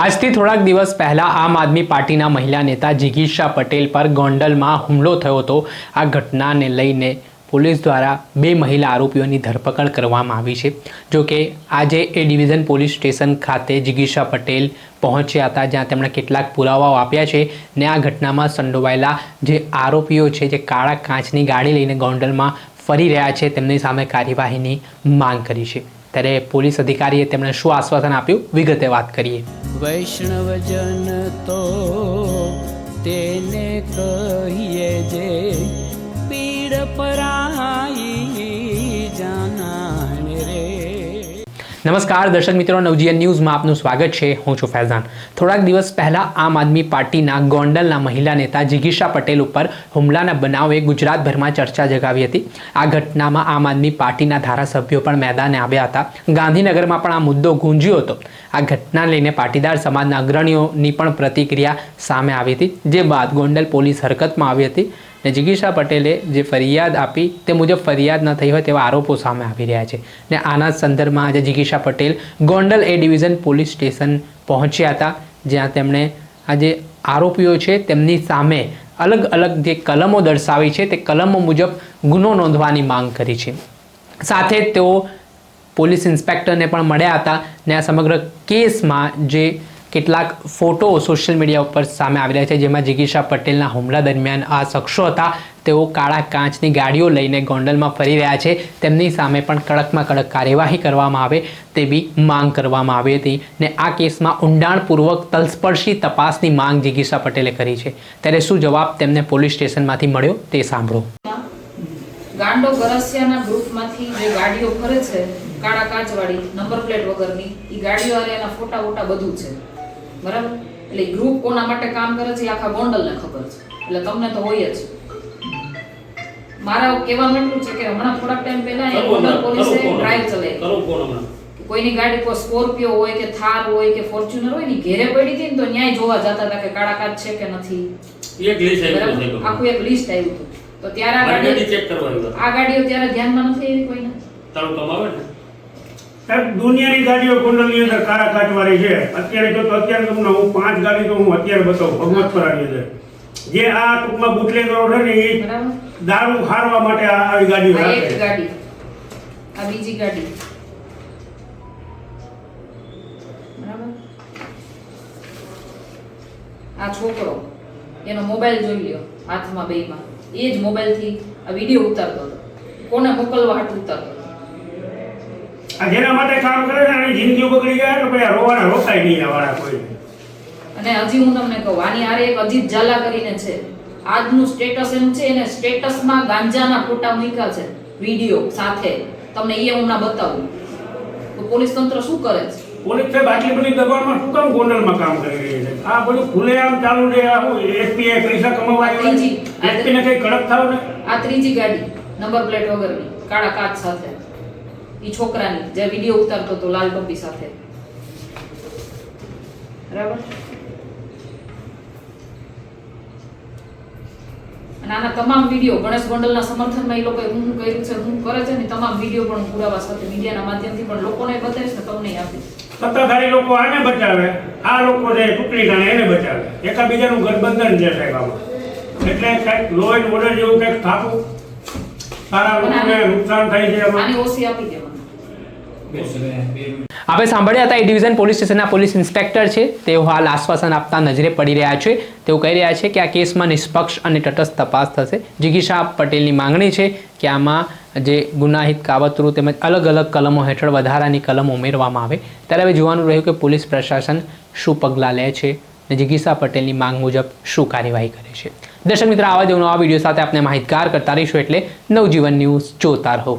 આજથી થોડાક દિવસ પહેલા આમ આદમી પાર્ટીના મહિલા નેતા જિગીશા પટેલ પર ગોંડલમાં હુમલો થયો હતો। આ ઘટનાને લઈને પોલીસ દ્વારા 2 મહિલા આરોપીઓની ધરપકડ કરવામાં આવી છે। જો કે આજે એ ડિવિઝન પોલીસ સ્ટેશન ખાતે જિગીશા પટેલ પહોંચ્યા હતા, જ્યાં તેમણે કેટલાક પુરાવાઓ આપ્યા છે ને આ ઘટનામાં સંડોવાયેલા જે આરોપીઓ છે, જે કાળા કાચની ગાડી લઈને ગોંડલમાં ફરી રહ્યા છે, તેમની સામે કાર્યવાહીની માંગ કરી છે। ત્યારે પોલીસ અધિકારીએ તેમણે શું આશ્વાસન આપ્યું, વિગતે વાત કરીએ। વૈષ્ણવજન તો તેને કહીએ જે પીડ પરાઈ જાનાને રે। નમસ્કાર દર્શક મિત્રો, નવજીવન ન્યૂઝમાં આપનું સ્વાગત છે। હું છું ફૈઝાન। થોડાક દિવસ પહેલા આમ આદમી પાર્ટીના ગોંડલના મહિલા નેતા જિગીશા પટેલ ઉપર હુમલાના બનાવે ગુજરાતભરમાં ચર્ચા જગાવી હતી। આ ઘટનામાં આમ આદમી પાર્ટીના ધારાસભ્યો પણ મેદાને આવ્યા હતા। ગાંધીનગરમાં પણ આ મુદ્દો ગુંજ્યો હતો। આ ઘટના લઈને પાટીદાર સમાજના અગ્રણીઓની પણ પ્રતિક્રિયા સામે આવી હતી, જે બાદ ગોંડલ પોલીસ હરકતમાં આવી હતી ને જિગીશા પટેલે જે ફરિયાદ આપી તે મુજબ ફરિયાદ ન થઈ હોય તેવા આરોપો સામે આવી રહ્યા છે ને આના સંદર્ભમાં આજે જિગીશા Patel Gondal A division police station પહોંચ્યા હતા, જ્યાં તેમણે આ જે આરોપીઓ છે તેમની સામે અલગ અલગ જે કલમો દર્શાવી છે તે કલમો મુજબ ગુનો નોંધવાની માંગ કરી છે। સાથે તેઓ પોલીસ ઇન્સ્પેક્ટરને પણ મળ્યા હતા ને આ સમગ્ર કેસમાં જે કેટલાક ફોટો સોશિયલ મીડિયા ઉપર સામે આવી રહ્યા છે, જેમાં જિગીશા પટેલના હુમલા દરમિયાન આ શખ્સો હતા તેઓ કાળા કાચની ગાડીઓ લઈને ગોંડલમાં ફરી રહ્યા છે, તેમની સામે પણ કડકમાં કડક કાર્યવાહી કરવામાં આવે તેવી માંગ કરવામાં આવી હતી ને આ કેસમાં ઊંડાણપૂર્વક તલસ્પર્શી તપાસની માંગ જિગીશા પટેલે કરી છે। ત્યારે શું જવાબ તેમને પોલીસ સ્ટેશનમાંથી મળ્યો તે સાંભળો। ગાંડો ગરસિયાના ગ્રુપમાંથી જે ગાડીઓ ફરે છે કાળા કાચવાળી નંબર પ્લેટ વગરની, એ ગાડીઓ આરે એના ફોટા વોટા બધું છે, બરાબર? એટલે ગ્રુપ કોના માટે કામ કરે છે આખા ગોંડલને ખબર છે, એટલે તમને તો હોય જ। મારા કહેવાનું એટલું છે કે હમણાં થોડાક ટાઈમ પહેલા એ ગોંડલ પોલીસે ડ્રાઈવ ચલાવી, કોઈની ગાડી કોઈ સ્કોર્પિયો હોય કે થાર હોય કે ફોર્ચ્યુનર હોય ને ઘેરે પડી હતી ને તો ન્યાય જોવા જતા હતા કે કાળા કાચ છે કે નથી, આખું એક લિસ્ટ આવ્યું હતું। તો ત્યારે આ ગાડીઓ ત્યારે ધ્યાનમાં નથી આવી કોઈને, તારું કમાવે ને સાહેબ દુનિયાની ગાડીઓ ગોંડલની અંદર કાળા કાચવાળી છે। અત્યારે જો તો અત્યારે તમને હું 5 ગાડી તો હું અત્યારે બતાવું ભગવતપરાની અંદર, જે આ ટૂંકમાં બુટલેગરો છે ને એ દારૂ ખારવા માટે આવી ગાડીઓ રાખે છે। એક ગાડી, આ બીજી ગાડી, બરાબર? આ છોકરો એનો મોબાઈલ જોઈ લ્યો હાથમાં બેયમાં, એ જ મોબાઈલથી આ વિડિયો ઉતારતો હતો, કોને મોકલવા હાટ ઉતારતો હતો। આ જેના માટે કામ કરે છે એની જિંદગી બગડી જાય તો પછી રોવાના રોકાય નહીં આ વાળા કોઈ। અને હજી હું તમને કહું, આની આરે એક અજીત ઝાલા કરીને છે, આજનું સ્ટેટસ એમ છે, એને સ્ટેટસમાં ગાંજાના ફોટા મૂક્યા છે વિડિયો સાથે, તમને એ હમણાં બતાવું તો પોલીસ તંત્ર શું કરે છે? પોલીસ સાહેબ આટલી બધી દબાણમાં શું કામ ગોંડલમાં કામ કરી રહી છે? આ બધું ખુલ્લેઆમ ચાલુ છે। આ એસપીઆઈ પૈસા કમાવા એસપીને કઈ કડક થાવ ને। આ ત્રીજી ગાડી નંબર પ્લેટ વગરની કાળા કાચ સાથે, ઈ છોકરાની જે વિડિયો ઉતારતો હતો લાલ ટોપી સાથે, બરાબર? અને આના તમામ વિડિયો ગણેશ ગોંડલના સમર્થનમાં એ લોકોએ હું કર્યું છે, હું કરે છે ને તમામ વિડિયો પણ પુરાવા સાથે મીડિયાના માધ્યમથી પણ લોકોને બતાવીશ ને તમને આપીશ। સત્તાધારી લોકો આને બચાવે, આ લોકો જે ટુકડી ગાણે એને બચાવે, એકાબીજાનું ગઠબંધન છે સાહેબ આમાં। એટલે કંઈક લો એન્ડ ઓર્ડર જેવું કંઈક થાપું સારા લોકોને નુકસાન થાય છે એમાં। આની ઓસી આપી દેવાની। આપણે સાંભળ્યા હતા એ ડિવિઝન પોલીસ સ્ટેશનના પોલીસ ઇન્સ્પેક્ટર છે, તેઓ હાલ આશ્વાસન આપતા નજરે પડી રહ્યા છે। તેઓ કહી રહ્યા છે કે આ કેસમાં નિષ્પક્ષ અને તટસ્થ તપાસ થશે। જિગીશા પટેલની માંગણી છે કે આમાં જે ગુનાહિત કાવતરું તેમજ અલગ અલગ કલમો હેઠળ વધારાની કલમ ઉમેરવામાં આવે। ત્યારે હવે જોવાનું રહ્યું કે પોલીસ પ્રશાસન શું પગલાં લે છે અને જિગીશા પટેલની માંગ મુજબ શું કાર્યવાહી કરે છે। દર્શક મિત્રો, આવા જ નવા વિડીયો સાથે આપણે માહિતગાર કરતા રહીશું, એટલે નવજીવન ન્યૂઝ જોતા રહો।